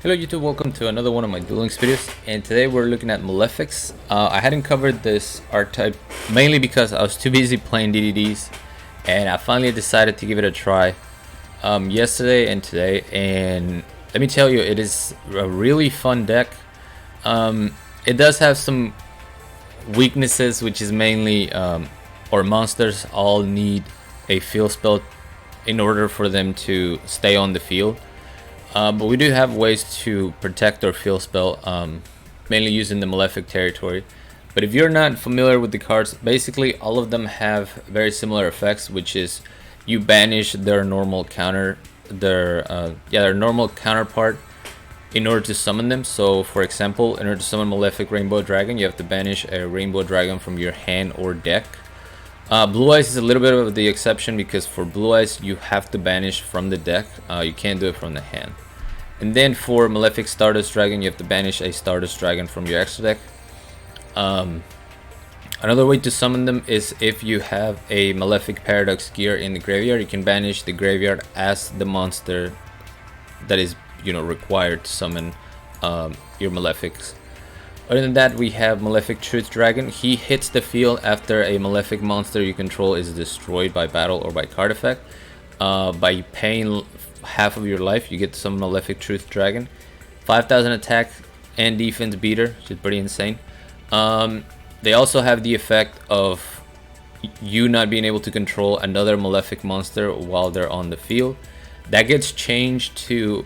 Hello YouTube, welcome to another one of my Duel Links videos, and today we're looking at Malefics. I hadn't covered this archetype mainly because I was too busy playing DDDs, and I finally decided to give it a try yesterday and today, and let me tell you, it is a really fun deck. It does have some weaknesses, which is mainly our monsters all need a field spell in order for them to stay on the field. But we do have ways to protect our field spell, mainly using the Malefic territory. But if you're not familiar with the cards, basically all of them have very similar effects, which is you banish their normal their normal counterpart in order to summon them. So for example, in order to summon Malefic Rainbow Dragon, you have to banish a Rainbow Dragon from your hand or deck. Blue Eyes is a little bit of the exception because for Blue Eyes you have to banish from the deck, you can't do it from the hand. And then for Malefic Stardust Dragon, you have to banish a Stardust Dragon from your extra deck. Another way to summon them is if you have a Malefic Paradox Gear in the graveyard, you can banish the graveyard as the monster that is required to summon your Malefics. Other than that, we have Malefic Truth Dragon. He hits the field after a Malefic monster you control is destroyed by battle or by card effect. By paying half of your life, you get some Malefic Truth Dragon. 5,000 attack and defense beater, which is pretty insane. They also have the effect of you not being able to control another Malefic monster while they're on the field. That gets changed to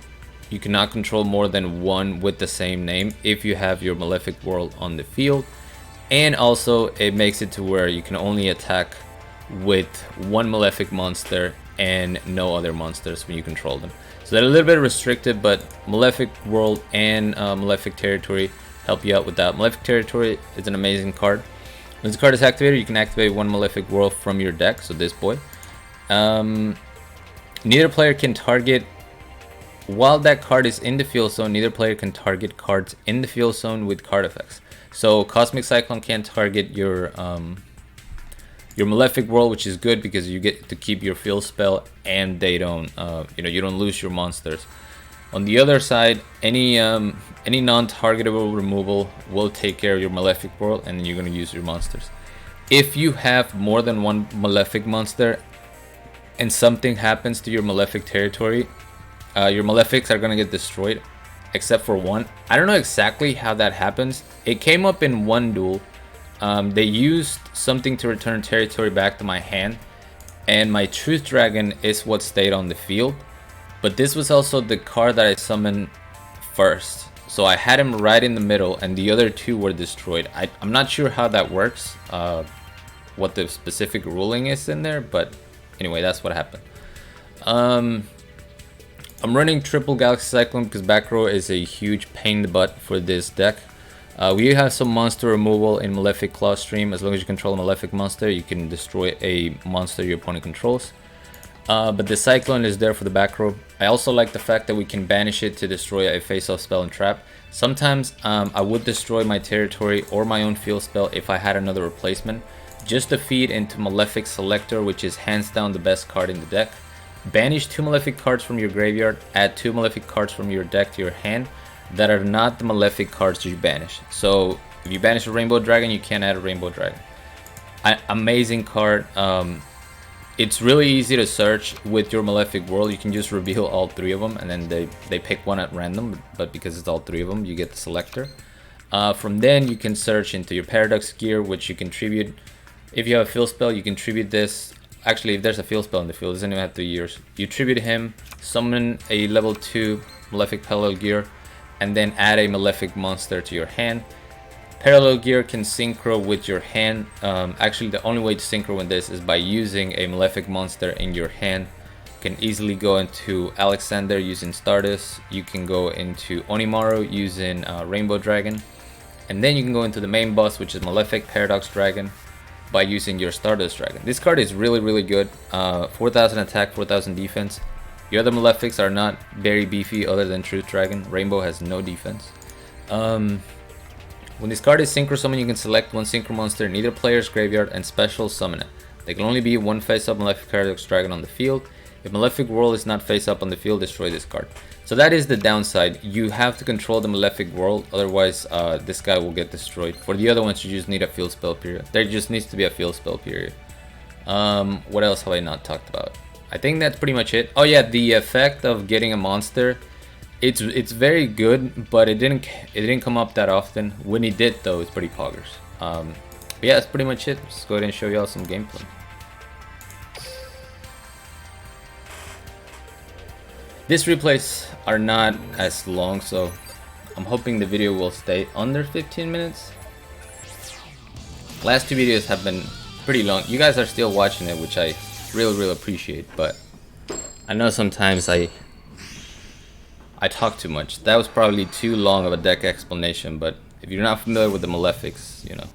you cannot control more than one with the same name if you have your Malefic World on the field. And also it makes it to where you can only attack with one Malefic monster and no other monsters when you control them. So they're a little bit restricted, but Malefic World and Malefic Territory help you out with that. Malefic Territory is an amazing card. When this card is activated, you can activate one Malefic World from your deck, so this boy. Neither player can target. While that card is in the field zone, neither player can target cards in the field zone with card effects. So Cosmic Cyclone can't target your Malefic World, which is good because you get to keep your field spell and they don't you don't lose your monsters. On the other side, any non-targetable removal will take care of your Malefic World, and then you're going to use your monsters. If you have more than one Malefic monster and something happens to your Malefic territory, your Malefics are gonna get destroyed, except for one. I don't know exactly how that happens. It came up in one duel. They used something to return territory back to my hand, and my Truth Dragon is what stayed on the field. But this was also the card that I summoned first, so I had him right in the middle, and the other two were destroyed. I'm not sure how that works, what the specific ruling is in there, but anyway, that's what happened. I'm running triple Galaxy Cyclone because back row is a huge pain in the butt for this deck. We have some monster removal in Malefic Claw Stream. As long as you control a Malefic monster, you can destroy a monster your opponent controls. But the Cyclone is there for the back row. I also like the fact that we can banish it to destroy a face-off spell and trap. Sometimes I would destroy my territory or my own field spell if I had another replacement, just to feed into Malefic Selector, which is hands down the best card in the deck. Banish 2 Malefic cards from your graveyard, add 2 Malefic cards from your deck to your hand that are not the Malefic cards you banish. So if you banish a Rainbow Dragon, you can't add a Rainbow Dragon. Amazing card. It's really easy to search with your Malefic World. You can just reveal all 3 of them, and then they pick one at random, but because it's all 3 of them, you get the selector. From then you can search into your Paradox Gear, which you can tribute. If you have a field spell, you can tribute this. Actually, if there's a field spell in the field, it doesn't even have 3 years. You tribute him, summon a level 2 Malefic Parallel Gear, and then add a Malefic monster to your hand. Parallel Gear can synchro with your hand. Actually, the only way to synchro with this is by using a Malefic monster in your hand. You can easily go into Alexander using Stardust. You can go into Onimaru using Rainbow Dragon. And then you can go into the main boss, which is Malefic Paradox Dragon, by using your Stardust Dragon. This card is really good. 4,000 attack, 4,000 defense. Your other Malefics are not very beefy other than Truth Dragon. Rainbow has no defense. When this card is synchro summon, you can select one synchro monster in either player's graveyard and special summon it. There can only be one face-up Malefic Paradox Dragon on the field. If Malefic World is not face up on the field, destroy this card. So that is the downside. You have to control the Malefic World, otherwise this guy will get destroyed. For the other ones, you just need a field spell period. There just needs to be a field spell period. What else have I not talked about? I think that's pretty much it. Oh yeah, the effect of getting a monster, it's very good, but it didn't come up that often. When it did though, it's pretty poggers. But yeah, that's pretty much it. Just go ahead and show y'all some gameplay. These replays are not as long, so I'm hoping the video will stay under 15 minutes. Last two videos have been pretty long. You guys are still watching it, which I really appreciate, but I know sometimes I talk too much. That was probably too long of a deck explanation, but if you're not familiar with the Malefics, you know,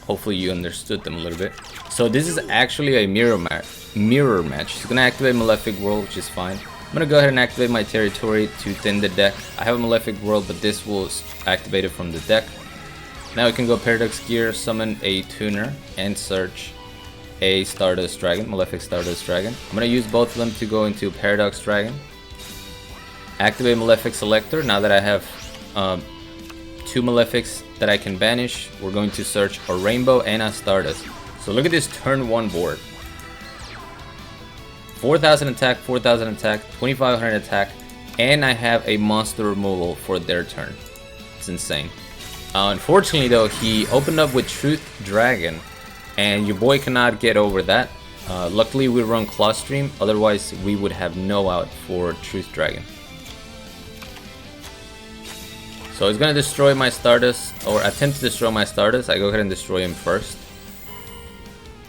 hopefully you understood them a little bit. So this is actually a mirror match. It's gonna activate Malefic World, which is fine. I'm gonna go ahead and activate my territory to thin the deck. I have a Malefic World, but this will activate it from the deck. Now we can go Paradox Gear, summon a Tuner, and search a Stardust Dragon, Malefic Stardust Dragon. I'm gonna use both of them to go into Paradox Dragon. Activate Malefic Selector. Now that I have two Malefics that I can banish, we're going to search a Rainbow and a Stardust. So look at this turn 1 board. 4,000 attack, 4,000 attack, 2,500 attack, and I have a monster removal for their turn. It's insane. Unfortunately though, he opened up with Truth Dragon, and your boy cannot get over that. Luckily we run Claw Stream, otherwise we would have no out for Truth Dragon. So he's gonna destroy my Stardust, or attempt to destroy my Stardust. I go ahead and destroy him first.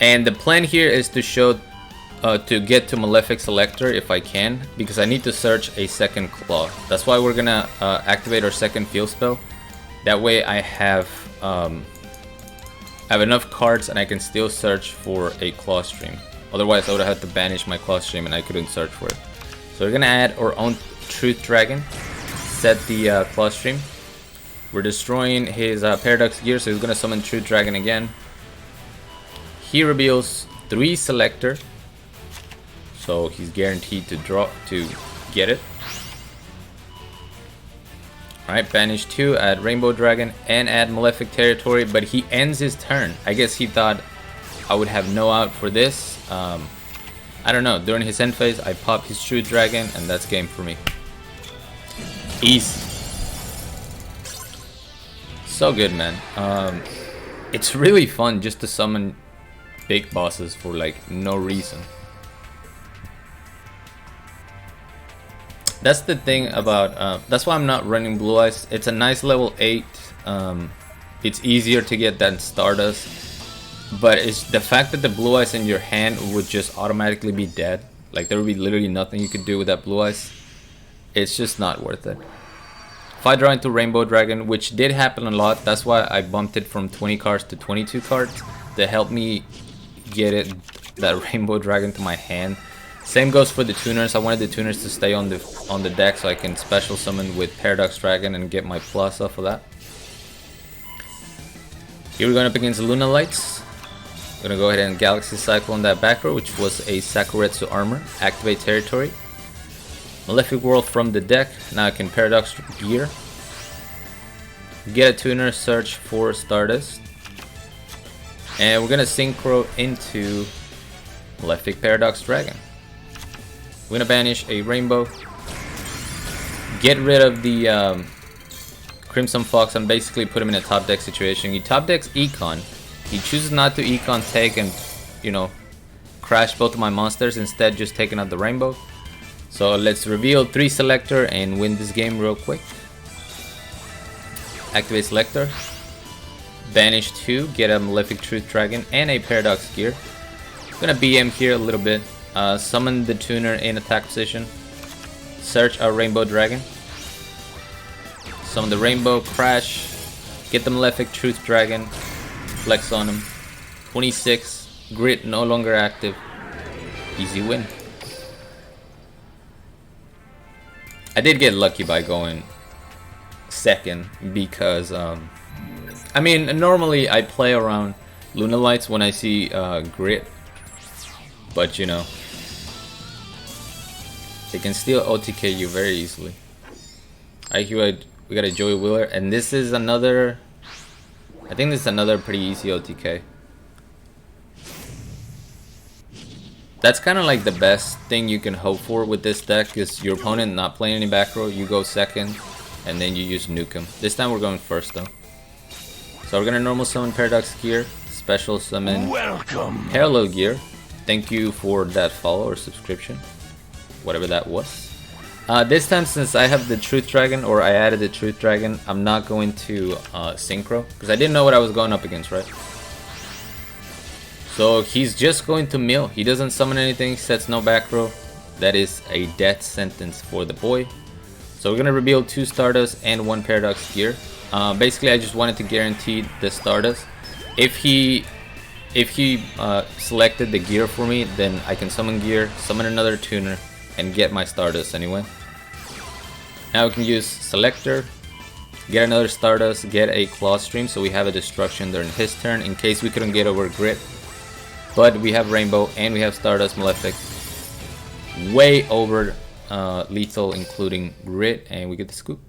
And the plan here is to show to get to Malefic Selector if I can, because I need to search a second Claw. That's why we're gonna activate our second field spell. That way I have enough cards and I can still search for a Claw Stream. Otherwise I would have had to banish my Claw Stream and I couldn't search for it. So we're gonna add our own Truth Dragon, set the Claw Stream. We're destroying his Paradox Gear, so he's gonna summon Truth Dragon again. He reveals 3 Selector, so he's guaranteed to get it. Alright, banish 2, add Rainbow Dragon, and add Malefic Territory, but he ends his turn. I guess he thought I would have no out for this. I don't know, during his end phase, I pop his Truth Dragon, and that's game for me. Easy. So good, man. It's really fun just to summon big bosses for like no reason. That's the thing about that's why I'm not running Blue Eyes. It's a nice level 8. It's easier to get than Stardust, but it's the fact that the Blue Eyes in your hand would just automatically be dead. Like there would be literally nothing you could do with that Blue Eyes. It's just not worth it. If I draw into Rainbow Dragon, which did happen a lot, that's why I bumped it from 20 cards to 22 cards to help me get that Rainbow Dragon to my hand. Same goes for the tuners. I wanted the tuners to stay on the deck so I can special summon with Paradox Dragon and get my plus off of that. Here we're going up against Luna Lights. I'm going to go ahead and Galaxy Cyclone that back row, which was a Sakuretsu armor. Activate Territory. Malefic World from the deck. Now I can Paradox Gear. Get a tuner, search for Stardust. And we're going to synchro into Malefic Paradox Dragon. We're gonna banish a Rainbow, get rid of the Crimson Fox, and basically put him in a top deck situation. He top decks Econ. He chooses not to Econ take and, you know, crash both of my monsters, instead just taking out the Rainbow. So let's reveal 3 Selector and win this game real quick. Activate Selector, banish 2, get a Malefic Truth Dragon and a Paradox Gear. I'm gonna BM here a little bit. Summon the tuner in attack position. Search a Rainbow Dragon. Summon the Rainbow, crash. Get the Malefic Truth Dragon. Flex on him. 26. Grit no longer active. Easy win. I did get lucky by going second because, I mean, normally I play around Luna Lights when I see Grit. but you know, they can still OTK you very easily. Alright, here we got a Joey Wheeler, and this is another, I think this is another pretty easy OTK. That's kind of like the best thing you can hope for with this deck, is your opponent not playing any back row, you go second, and then you use Newcomb. This time we're going first though. So we're gonna normal summon Paradox Gear, special summon Parallel Gear. Thank you for that follow or subscription, whatever that was. This time, since I have the Truth Dragon, or I added the Truth Dragon, I'm not going to Synchro, because I didn't know what I was going up against, right? So he's just going to mill. He doesn't summon anything, sets no back row. That is a death sentence for the boy. So we're gonna reveal 2 Stardust and 1 Paradox Gear. Basically, I just wanted to guarantee the Stardust. If he selected the gear for me, then I can summon gear, summon another tuner, and get my Stardust anyway. Now we can use Selector, get another Stardust, get a Claw Stream, so we have a destruction during his turn in case we couldn't get over Grit. But we have Rainbow and we have Stardust Malefic, way over lethal, including Grit, and we get the scoop.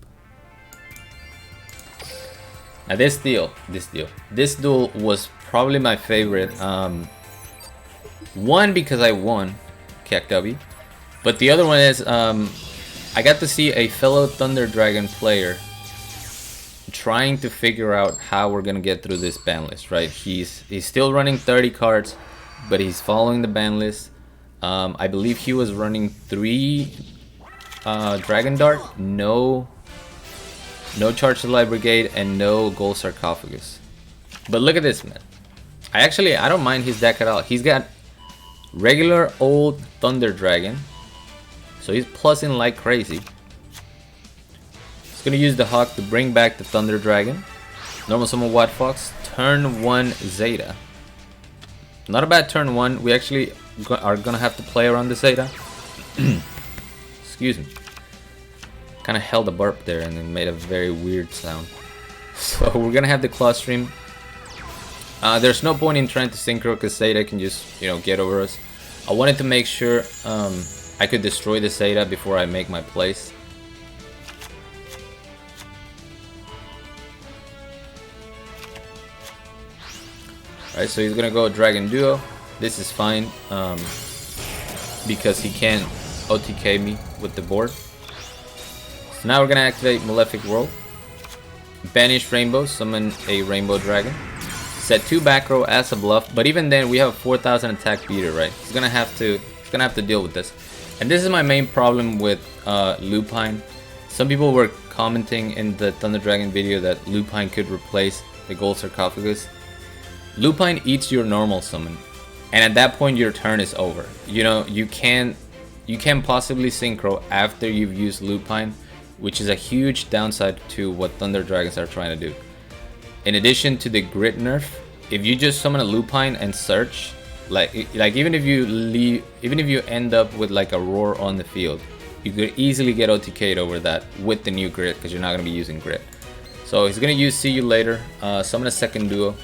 Now this duel was probably my favorite. One, because I won KW, but the other one is I got to see a fellow Thunder Dragon player trying to figure out how we're gonna get through this ban list, right? He's still running 30 cards, but he's following the ban list. I believe he was running 3 Dragon Dart, no Charge the Light Brigade, and no Gold Sarcophagus. But look at this, man. I don't mind his deck at all. He's got regular old Thunder Dragon, so he's plussing like crazy. He's gonna use the Hawk to bring back the Thunder Dragon. Normal summon White Fox. Turn 1 Zeta. Not a bad turn 1. We actually are gonna have to play around the Zeta. Excuse me. Kind of held a burp there and it made a very weird sound. So we're gonna have the Claw Stream. There's no point in trying to synchro because Zeta can just, you know, get over us. I wanted to make sure I could destroy the Zeta before I make my plays. Alright, so he's gonna go Dragon Duo. This is fine because he can't OTK me with the board. So now we're gonna activate Malefic World, banish Rainbow, summon a Rainbow Dragon, set 2 back row as a bluff. But even then, we have a 4,000 attack beater, right? He's gonna have to deal with this. And this is my main problem with Lupine. Some people were commenting in the Thunder Dragon video that Lupine could replace the Gold Sarcophagus. Lupine eats your normal summon, and at that point your turn is over. You know, you can't possibly synchro after you've used Lupine, which is a huge downside to what Thunder Dragons are trying to do. In addition to the Grit nerf, if you just summon a Lupine and search, like even if you end up with like a Roar on the field, you could easily get OTK'd over that with the new Grit because you're not gonna be using Grit. So he's gonna use See You Later, summon a second duo.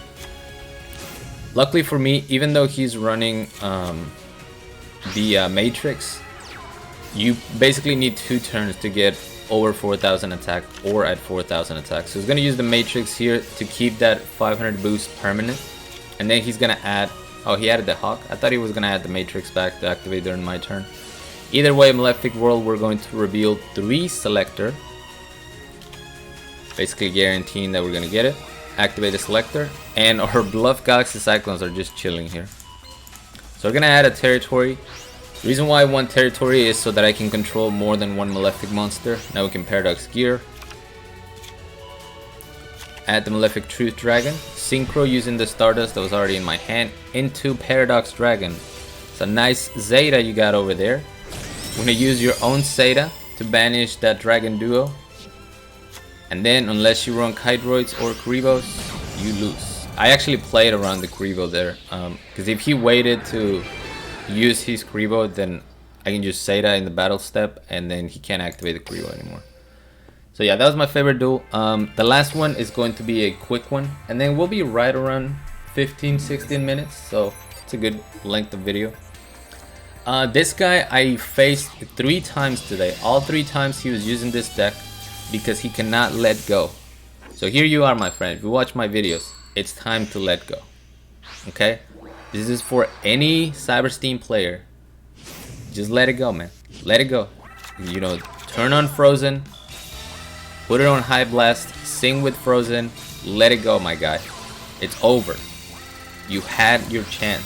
Luckily for me, even though he's running the Matrix, you basically need 2 turns to get over 4,000 attack or at 4,000 attack. So he's going to use the Matrix here to keep that 500 boost permanent. And then he's going to add... Oh, he added the Hawk. I thought he was going to add the Matrix back to activate during my turn. Either way, Malefic World, we're going to reveal 3 Selector. Basically guaranteeing that we're going to get it. Activate the Selector. And our Bluff Galaxy Cyclones are just chilling here. So we're going to add a territory. The reason why I want territory is so that I can control more than 1 Malefic monster. Now we can Paradox Gear. Add the Malefic Truth Dragon. Synchro using the Stardust that was already in my hand into Paradox Dragon. It's a nice Zeta you got over there. We're going to use your own Zeta to banish that Dragon Duo. And then, unless you run Kydroids or Kribos, you lose. I actually played around the Kribo there. Because if he waited to use his Kribo, then I can just Zeta in the battle step and then he can't activate the Kribo anymore. So yeah, that was my favorite duel. The last one is going to be a quick one, and then we'll be right around 15-16 minutes, so it's a good length of video. This guy I faced 3 times today. All 3 times he was using this deck because he cannot let go. So here you are, my friend. If you watch my videos, it's time to let go. Okay? This is for any Cybersteam player. Just let it go, man. Let it go. You know, turn on Frozen, put it on High Blast, sing with Frozen, let it go, my guy. It's over. You had your chance.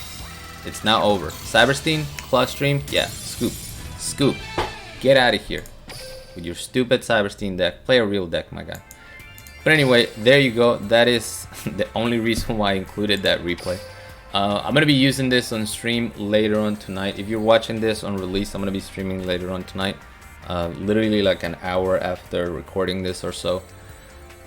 It's now over. Cybersteam, Claw Stream, yeah, scoop. Scoop. Get out of here with your stupid Cybersteam deck. Play a real deck, my guy. But anyway, there you go. That is the only reason why I included that replay. I'm gonna be using this on stream later on tonight. If you're watching this on release, I'm gonna be streaming later on tonight. Literally like an hour after recording this or so.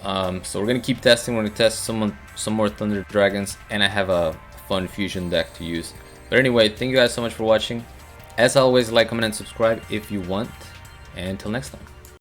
So we're gonna keep testing. We're gonna test some more Thunder Dragons, and I have a fun fusion deck to use. But anyway, thank you guys so much for watching. As always, like, comment, and subscribe if you want. And until next time.